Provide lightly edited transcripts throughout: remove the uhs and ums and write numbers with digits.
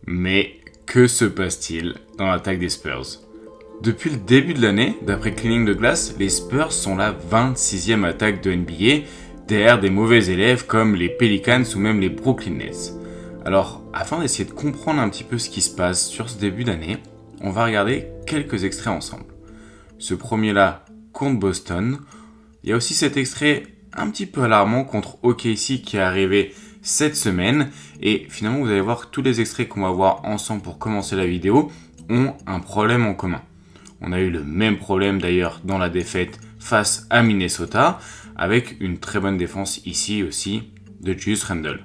Mais que se passe-t-il dans l'attaque des Spurs? Depuis le début de l'année, d'après Cleaning the Glass, les Spurs sont la 26e attaque de NBA, derrière des mauvais élèves comme les Pelicans ou même les Brooklyn Nets. Alors, afin d'essayer de comprendre un petit peu ce qui se passe sur ce début d'année, on va regarder quelques extraits ensemble. Ce premier-là contre Boston. Il y a aussi cet extrait un petit peu alarmant contre OKC qui est arrivé cette semaine. Et finalement, vous allez voir que tous les extraits qu'on va voir ensemble pour commencer la vidéo ont un problème en commun. On a eu le même problème d'ailleurs dans la défaite face à Minnesota, avec une très bonne défense ici aussi de Julius Randle.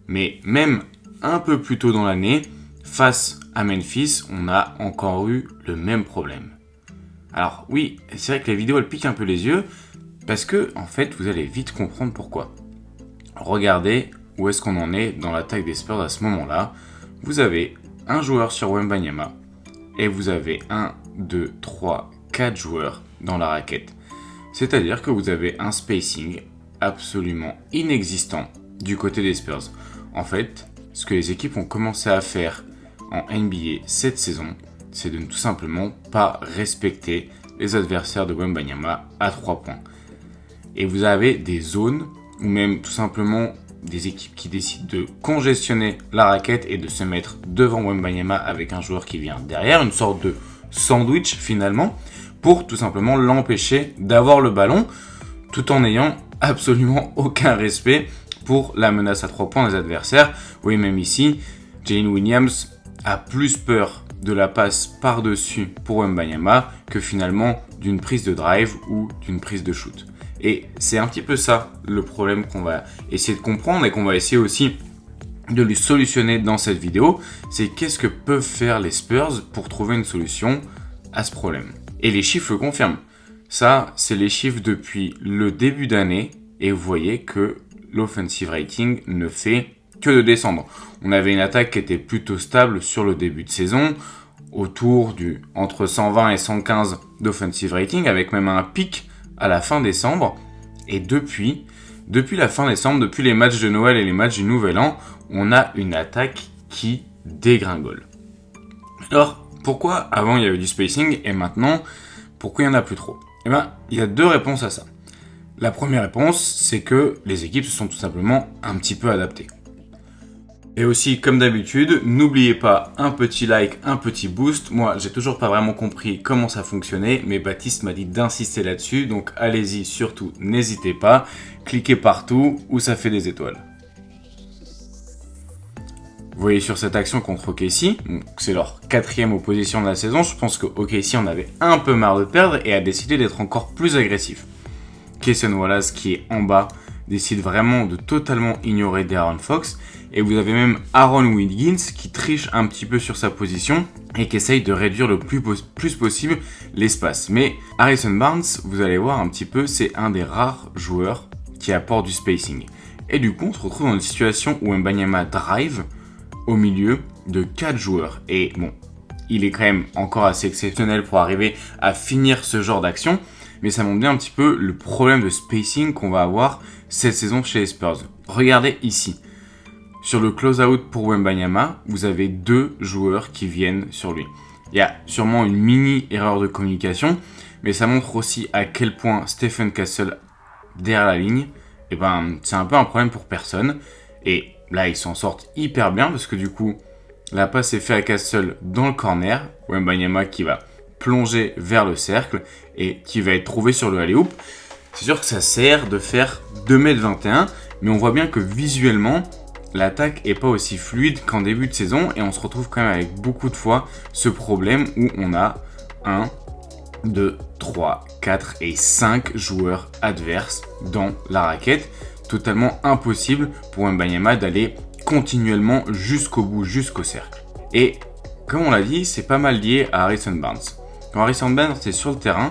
Mais même un peu plus tôt dans l'année, face à Memphis, on a encore eu le même problème. Alors oui, c'est vrai que la vidéo elle pique un peu les yeux, parce que en fait vous allez vite comprendre pourquoi. Regardez où est-ce qu'on en est dans l'attaque des Spurs à ce moment-là. Vous avez un joueur sur Wembanyama, et vous avez 1, 2, 3, 4 joueurs dans la raquette. C'est-à-dire que vous avez un spacing absolument inexistant du côté des Spurs. En fait, ce que les équipes ont commencé à faire en NBA cette saison, c'est de ne tout simplement pas respecter les adversaires de Wembanyama à 3 points. Et vous avez des zones, ou même tout simplement des équipes qui décident de congestionner la raquette et de se mettre devant Wembanyama avec un joueur qui vient derrière, une sorte de sandwich finalement, pour tout simplement l'empêcher d'avoir le ballon, tout en n'ayant absolument aucun respect pour la menace à 3 points des adversaires. Oui, même ici, Jalen Williams a plus peur de la passe par-dessus pour Wembanyama que finalement d'une prise de drive ou d'une prise de shoot. Et c'est un petit peu ça le problème qu'on va essayer de comprendre et qu'on va essayer aussi de lui solutionner dans cette vidéo. C'est qu'est-ce que peuvent faire les Spurs pour trouver une solution à ce problème. Et les chiffres le confirment. Ça, c'est les chiffres depuis le début d'année et vous voyez que l'offensive rating ne fait que de descendre. On avait une attaque qui était plutôt stable sur le début de saison, autour du entre 120 et 115 d'offensive rating, avec même un pic à la fin décembre. Et depuis la fin décembre, depuis les matchs de Noël et les matchs du Nouvel An, on a une attaque qui dégringole. Alors, pourquoi avant il y avait du spacing et maintenant, pourquoi il n'y en a plus trop? Eh bien, il y a deux réponses à ça. La première réponse, c'est que les équipes se sont tout simplement un petit peu adaptées. Et aussi, comme d'habitude, n'oubliez pas un petit like, un petit boost. Moi, j'ai toujours pas vraiment compris comment ça fonctionnait, mais Baptiste m'a dit d'insister là-dessus, donc allez-y, surtout, n'hésitez pas. Cliquez partout où ça fait des étoiles. Vous voyez sur cette action contre OKC, c'est leur 4e opposition de la saison, je pense que OKC en avait un peu marre de perdre et a décidé d'être encore plus agressif. Cason Wallace, qui est en bas, décide vraiment de totalement ignorer De'Aaron Fox. Et vous avez même Aaron Wiggins qui triche un petit peu sur sa position et qui essaye de réduire le plus possible l'espace. Mais Harrison Barnes, vous allez voir un petit peu, c'est un des rares joueurs qui apporte du spacing. Et du coup, on se retrouve dans une situation où Wembanyama drive au milieu de 4 joueurs. Et bon, il est quand même encore assez exceptionnel pour arriver à finir ce genre d'action. Mais ça montre bien un petit peu le problème de spacing qu'on va avoir cette saison chez les Spurs. Regardez ici. Sur le close-out pour Wembanyama, vous avez 2 joueurs qui viennent sur lui. Il y a sûrement une mini erreur de communication, mais ça montre aussi à quel point Stephen Castle, derrière la ligne, c'est un peu un problème pour personne. Et là, ils s'en sortent hyper bien, parce que du coup, la passe est faite à Castle dans le corner. Wembanyama qui va plonger vers le cercle et qui va être trouvé sur le alley-oop. C'est sûr que ça sert de faire 2m21, mais on voit bien que visuellement, l'attaque n'est pas aussi fluide qu'en début de saison et on se retrouve quand même avec beaucoup de fois ce problème où on a 1, 2, 3, 4 et 5 joueurs adverses dans la raquette. Totalement impossible pour Wembanyama d'aller continuellement jusqu'au bout, jusqu'au cercle. Et comme on l'a dit, c'est pas mal lié à Harrison Barnes. Quand Harrison Barnes est sur le terrain,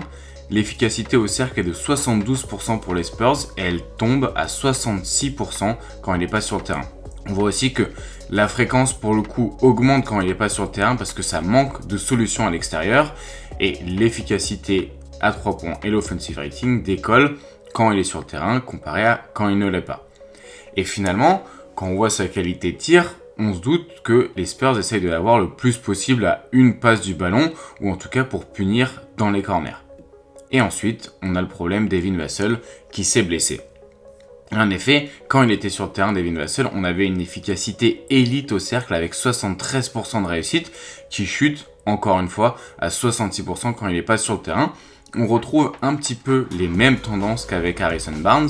l'efficacité au cercle est de 72% pour les Spurs et elle tombe à 66% quand il n'est pas sur le terrain. On voit aussi que la fréquence pour le coup augmente quand il n'est pas sur le terrain parce que ça manque de solutions à l'extérieur et l'efficacité à 3 points et l'offensive rating décolle quand il est sur le terrain comparé à quand il ne l'est pas. Et finalement, quand on voit sa qualité de tir, on se doute que les Spurs essayent de l'avoir le plus possible à une passe du ballon, ou en tout cas pour punir dans les corners. Et ensuite, on a le problème d'Devin Vassell qui s'est blessé. En effet, quand il était sur le terrain, Devin Vassell, on avait une efficacité élite au cercle avec 73% de réussite qui chute, encore une fois, à 66% quand il n'est pas sur le terrain. On retrouve un petit peu les mêmes tendances qu'avec Harrison Barnes,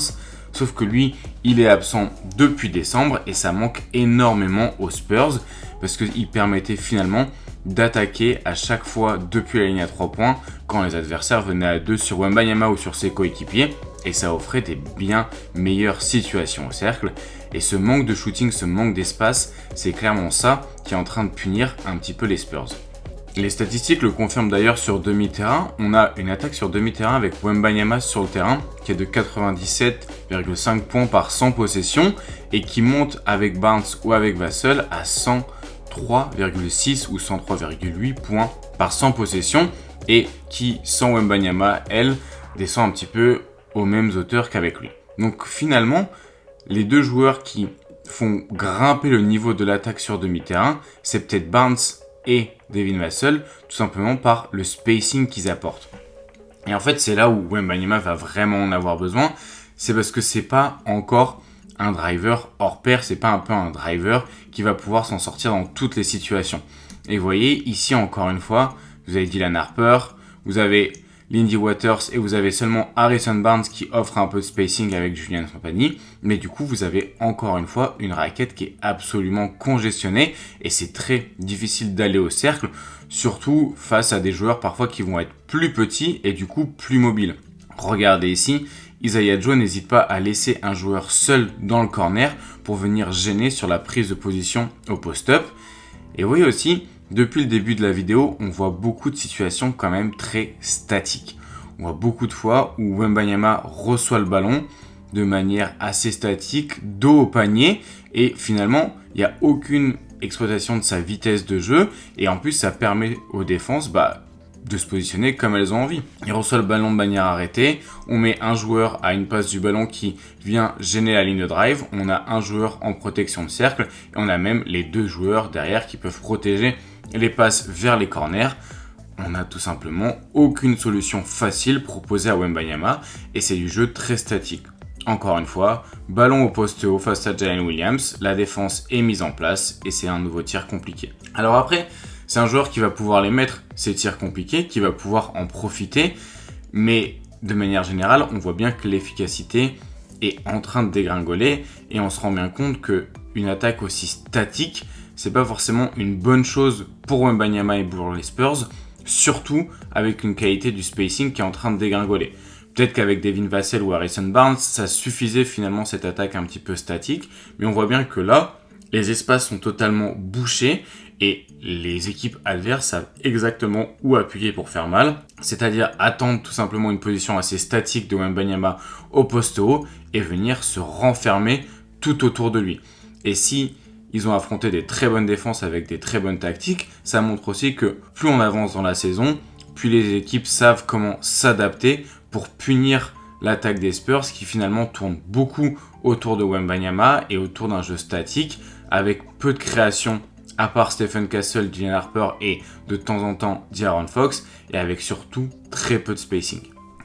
sauf que lui, il est absent depuis décembre et ça manque énormément aux Spurs parce qu'il permettait finalement d'attaquer à chaque fois depuis la ligne à 3 points quand les adversaires venaient à 2 sur Wembanyama ou sur ses coéquipiers et ça offrait des bien meilleures situations au cercle. Et ce manque de shooting, ce manque d'espace, c'est clairement ça qui est en train de punir un petit peu les Spurs. Les statistiques le confirment d'ailleurs sur demi-terrain. On a une attaque sur demi-terrain avec Wembanyama sur le terrain qui est de 97,5 points par 100 possessions et qui monte avec Barnes ou avec Vassell à 103,6 ou 103,8 points par 100 possessions et qui, sans Wembanyama, elle, descend un petit peu aux mêmes hauteurs qu'avec lui. Donc finalement, les deux joueurs qui font grimper le niveau de l'attaque sur demi-terrain, c'est peut-être Barnes et Devin Vassell, tout simplement par le spacing qu'ils apportent. Et en fait, c'est là où Wembanyama va vraiment en avoir besoin, c'est parce que c'est pas encore un driver hors pair, c'est pas un peu un driver qui va pouvoir s'en sortir dans toutes les situations. Et vous voyez, ici encore une fois, vous avez Dylan Harper, vous avez Lindy Waters et vous avez seulement Harrison Barnes qui offre un peu de spacing avec Julian Champagny, mais du coup vous avez encore une fois une raquette qui est absolument congestionnée et c'est très difficile d'aller au cercle, surtout face à des joueurs parfois qui vont être plus petits et du coup plus mobiles. Regardez ici, Isaiah Joe n'hésite pas à laisser un joueur seul dans le corner pour venir gêner sur la prise de position au post-up. Et vous voyez aussi, depuis le début de la vidéo, on voit beaucoup de situations quand même très statiques. On voit beaucoup de fois où Wembanyama reçoit le ballon de manière assez statique, dos au panier, et finalement, il n'y a aucune exploitation de sa vitesse de jeu, et en plus, ça permet aux défenses de se positionner comme elles ont envie. Il reçoit le ballon de manière arrêtée, on met un joueur à une passe du ballon qui vient gêner la ligne de drive, on a un joueur en protection de cercle, et on a même les deux joueurs derrière qui peuvent protéger les passes vers les corners. On n'a tout simplement aucune solution facile proposée à Wembanyama, et c'est du jeu très statique. Encore une fois, ballon au poste haut face à Jalen Williams, la défense est mise en place, et c'est un nouveau tir compliqué. Alors après, c'est un joueur qui va pouvoir les mettre, ces tirs compliqués, qui va pouvoir en profiter, mais de manière générale, on voit bien que l'efficacité est en train de dégringoler et on se rend bien compte qu'une attaque aussi statique, c'est pas forcément une bonne chose pour Wembanyama et pour les Spurs, surtout avec une qualité du spacing qui est en train de dégringoler. Peut-être qu'avec Devin Vassell ou Harrison Barnes, ça suffisait finalement cette attaque un petit peu statique, mais on voit bien que là, les espaces sont totalement bouchés et les équipes adverses savent exactement où appuyer pour faire mal, c'est-à-dire attendre tout simplement une position assez statique de Wembanyama au poste haut et venir se renfermer tout autour de lui. Et si ils ont affronté des très bonnes défenses avec des très bonnes tactiques, ça montre aussi que plus on avance dans la saison, plus les équipes savent comment s'adapter pour punir l'attaque des Spurs qui finalement tourne beaucoup autour de Wembanyama et autour d'un jeu statique avec peu de création à part Stephen Castle, Dylan Harper et de temps en temps De'Aaron Fox, et avec surtout très peu de spacing.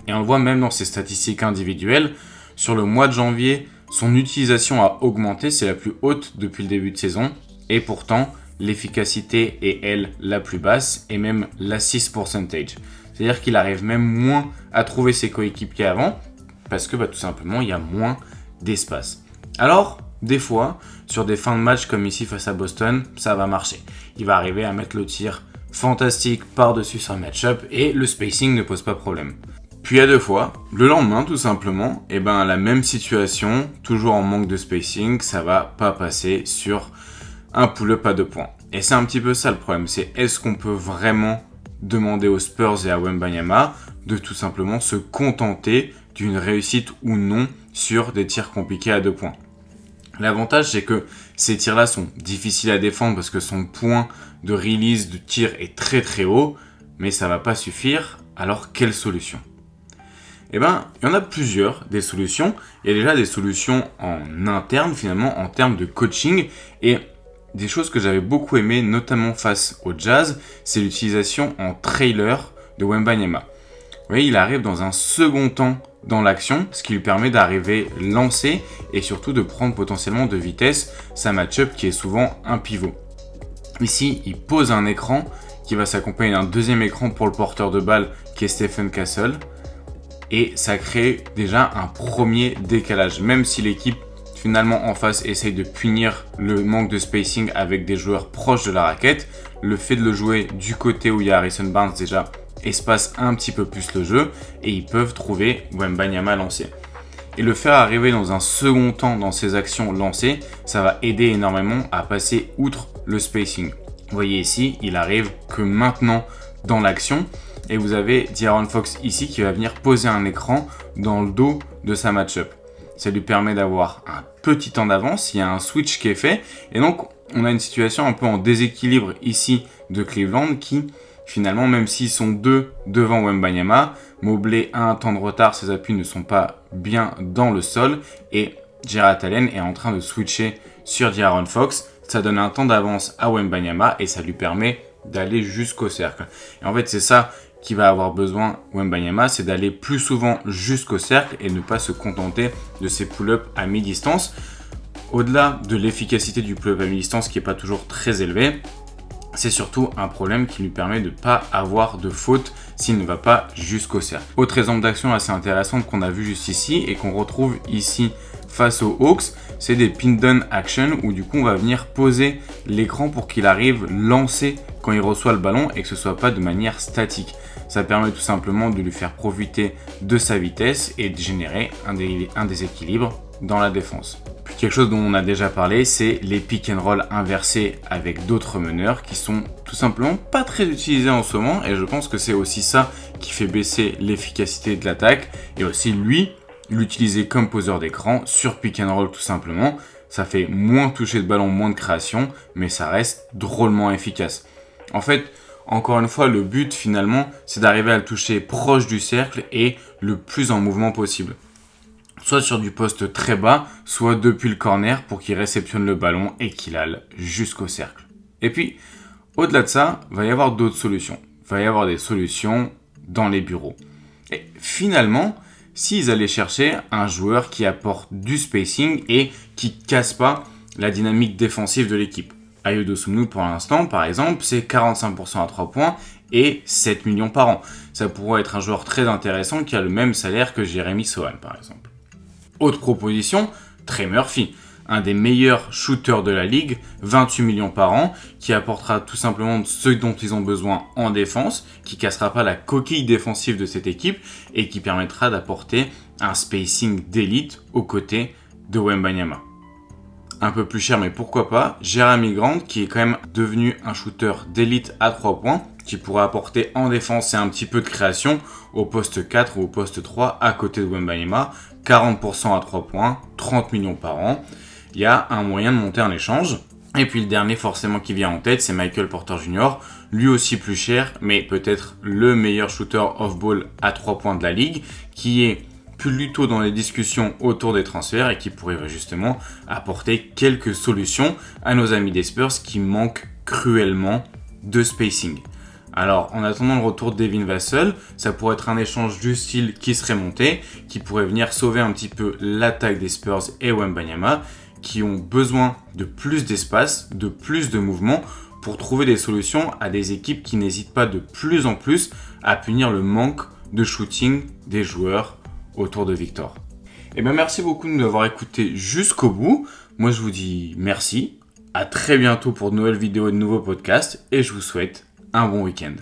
Et on le voit même dans ses statistiques individuelles, sur le mois de janvier, son utilisation a augmenté, c'est la plus haute depuis le début de saison, et pourtant, l'efficacité est elle la plus basse, et même l'assist percentage. C'est-à-dire qu'il arrive même moins à trouver ses coéquipiers avant, parce que tout simplement, il y a moins d'espace. Alors, des fois, sur des fins de match comme ici face à Boston, ça va marcher. Il va arriver à mettre le tir fantastique par-dessus son match-up et le spacing ne pose pas problème. Puis à deux fois, le lendemain tout simplement, la même situation, toujours en manque de spacing, ça va pas passer sur un pull-up à 2 points. Et c'est un petit peu ça le problème, c'est est-ce qu'on peut vraiment demander aux Spurs et à Wembanyama de tout simplement se contenter d'une réussite ou non sur des tirs compliqués à 2 points. L'avantage, c'est que ces tirs-là sont difficiles à défendre parce que son point de release de tir est très très haut, mais ça va pas suffire. Alors, quelle solution ? Il y en a plusieurs des solutions. Il y a déjà des solutions en interne, finalement, en termes de coaching. Et Des choses que j'avais beaucoup aimé, notamment face au Jazz, c'est l'utilisation en trailer de Wembanyama. Vous voyez, il arrive dans un second temps dans l'action, ce qui lui permet d'arriver lancé et surtout de prendre potentiellement de vitesse sa match-up qui est souvent un pivot. Ici, il pose un écran qui va s'accompagner d'un deuxième écran pour le porteur de balle qui est Stephen Castle. Et ça crée déjà un premier décalage. Même si l'équipe finalement en face essaye de punir le manque de spacing avec des joueurs proches de la raquette, le fait de le jouer du côté où il y a Harrison Barnes déjà espace un petit peu plus le jeu et ils peuvent trouver Wembanyama lancé. Et le faire arriver dans un second temps dans ses actions lancées, ça va aider énormément à passer outre le spacing. Vous voyez ici, il arrive que maintenant dans l'action et vous avez De'Aaron Fox ici qui va venir poser un écran dans le dos de sa match-up. Ça lui permet d'avoir un petit temps d'avance, il y a un switch qui est fait et donc on a une situation un peu en déséquilibre ici de Cleveland qui finalement, même s'ils sont deux devant Wembanyama, Mobley a un temps de retard, ses appuis ne sont pas bien dans le sol et Jarrett Allen est en train de switcher sur De'Aaron Fox. Ça donne un temps d'avance à Wembanyama et ça lui permet d'aller jusqu'au cercle. Et en fait, c'est ça qui va avoir besoin Wembanyama, c'est d'aller plus souvent jusqu'au cercle et ne pas se contenter de ses pull-ups à mi-distance. Au-delà de l'efficacité du pull-up à mi-distance qui n'est pas toujours très élevée, c'est surtout un problème qui lui permet de ne pas avoir de faute s'il ne va pas jusqu'au cercle. Autre exemple d'action assez intéressante qu'on a vu juste ici et qu'on retrouve ici face aux Hawks, c'est des pin down action où du coup on va venir poser l'écran pour qu'il arrive lancé quand il reçoit le ballon et que ce soit pas de manière statique. Ça permet tout simplement de lui faire profiter de sa vitesse et de générer un déséquilibre dans la défense. Puis quelque chose dont on a déjà parlé, c'est les pick and roll inversés avec d'autres meneurs qui sont tout simplement pas très utilisés en ce moment et je pense que c'est aussi ça qui fait baisser l'efficacité de l'attaque et aussi lui l'utiliser comme poseur d'écran sur pick and roll tout simplement. Ça fait moins toucher de ballon, moins de création, mais ça reste drôlement efficace. En fait, encore une fois, le but finalement, c'est d'arriver à le toucher proche du cercle et le plus en mouvement possible. Soit sur du poste très bas, soit depuis le corner pour qu'il réceptionne le ballon et qu'il aille jusqu'au cercle. Et puis, au-delà de ça, il va y avoir d'autres solutions. Il va y avoir des solutions dans les bureaux. Et finalement, s'ils allaient chercher un joueur qui apporte du spacing et qui casse pas la dynamique défensive de l'équipe. Ayo Dosunmu pour l'instant, par exemple, c'est 45% à 3 points et 7 millions par an. Ça pourrait être un joueur très intéressant qui a le même salaire que Jeremy Sohan, par exemple. Autre proposition, Trey Murphy, un des meilleurs shooters de la ligue, 28 millions par an, qui apportera tout simplement ce dont ils ont besoin en défense, qui cassera pas la coquille défensive de cette équipe et qui permettra d'apporter un spacing d'élite aux côtés de Wembanyama. Un peu plus cher, mais pourquoi pas, Jeremy Grant, qui est quand même devenu un shooter d'élite à 3 points, qui pourra apporter en défense et un petit peu de création au poste 4 ou au poste 3 à côté de Wembanyama, 40% à 3 points, 30 millions par an. Il y a un moyen de monter un échange. Et puis le dernier forcément qui vient en tête, c'est Michael Porter Jr., lui aussi plus cher, mais peut-être le meilleur shooter off-ball à 3 points de la ligue, qui est plutôt dans les discussions autour des transferts et qui pourrait justement apporter quelques solutions à nos amis des Spurs qui manquent cruellement de spacing. Alors, en attendant le retour de Devin Vassell, ça pourrait être un échange du style qui serait monté, qui pourrait venir sauver un petit peu l'attaque des Spurs et Wembanyama, qui ont besoin de plus d'espace, de plus de mouvement pour trouver des solutions à des équipes qui n'hésitent pas de plus en plus à punir le manque de shooting des joueurs autour de Victor. Et bien merci beaucoup de nous avoir écoutés jusqu'au bout. Moi je vous dis merci, à très bientôt pour de nouvelles vidéos et de nouveaux podcasts et je vous souhaite un bon week-end.